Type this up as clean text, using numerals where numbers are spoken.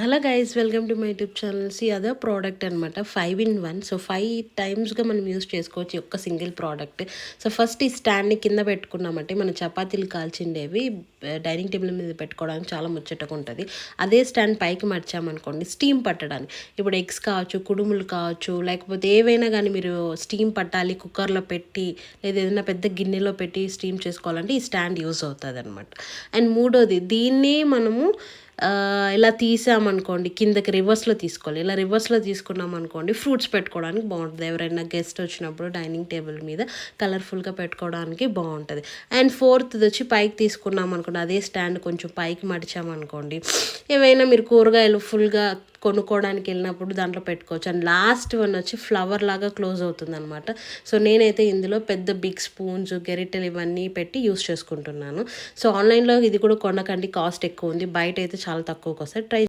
Hello guys, welcome to my YouTube channel. సి అదే product అనమాట, 5 in 1. సో 5 టైమ్స్గా మనం యూస్ చేసుకోవచ్చు ఒక్క సింగిల్ ప్రోడక్ట్. సో ఫస్ట్ ఈ స్టాండ్ని కింద పెట్టుకున్నామంటే మన చపాతీలు కాల్చిండేవి డైనింగ్ టేబుల్ మీద పెట్టుకోవడానికి చాలా ముచ్చటగా ఉంటుంది. అదే స్టాండ్ పైకి మర్చామనుకోండి స్టీమ్ పట్టడానికి, ఇప్పుడు ఎగ్స్ కావచ్చు, కుడుములు కావచ్చు, లేకపోతే ఏవైనా కానీ మీరు స్టీమ్ పట్టాలి కుక్కర్లో పెట్టి లేదా ఏదైనా పెద్ద గిన్నెలో పెట్టి స్టీమ్ చేసుకోవాలంటే ఈ స్టాండ్ యూస్ అవుతుంది అనమాట. అండ్ మూడోది, దీన్నే మనము ఇలా తీసామనుకోండి కిందకి రివర్స్లో తీసుకోవాలి. ఇలా రివర్స్లో తీసుకున్నాం అనుకోండి ఫ్రూట్స్ పెట్టుకోవడానికి బాగుంటుంది. ఎవరైనా గెస్ట్ వచ్చినప్పుడు డైనింగ్ టేబుల్ మీద కలర్ఫుల్గా పెట్టుకోవడానికి బాగుంటుంది. అండ్ ఫోర్త్ది వచ్చి పైకి తీసుకున్నాం అనుకోండి, అదే స్టాండ్ కొంచెం పైకి మడిచామనుకోండి ఏవైనా మీరు కూరగాయలు ఫుల్గా కొనుక్కోవడానికి వెళ్ళినప్పుడు దాంట్లో పెట్టుకోవచ్చు. అండ్ లాస్ట్ వన్ వచ్చి ఫ్లవర్ లాగా క్లోజ్ అవుతుంది అనమాట. సో నేనైతే ఇందులో పెద్ద బిగ్ స్పూన్స్, గెరిటెలు ఇవన్నీ పెట్టి యూస్ చేసుకుంటున్నాను. సో ఆన్లైన్లో ఇది కూడా కొనకండి, కాస్ట్ ఎక్కువ ఉంది. బయట అయితే చాలా తక్కువకి వస్తాయి. ట్రై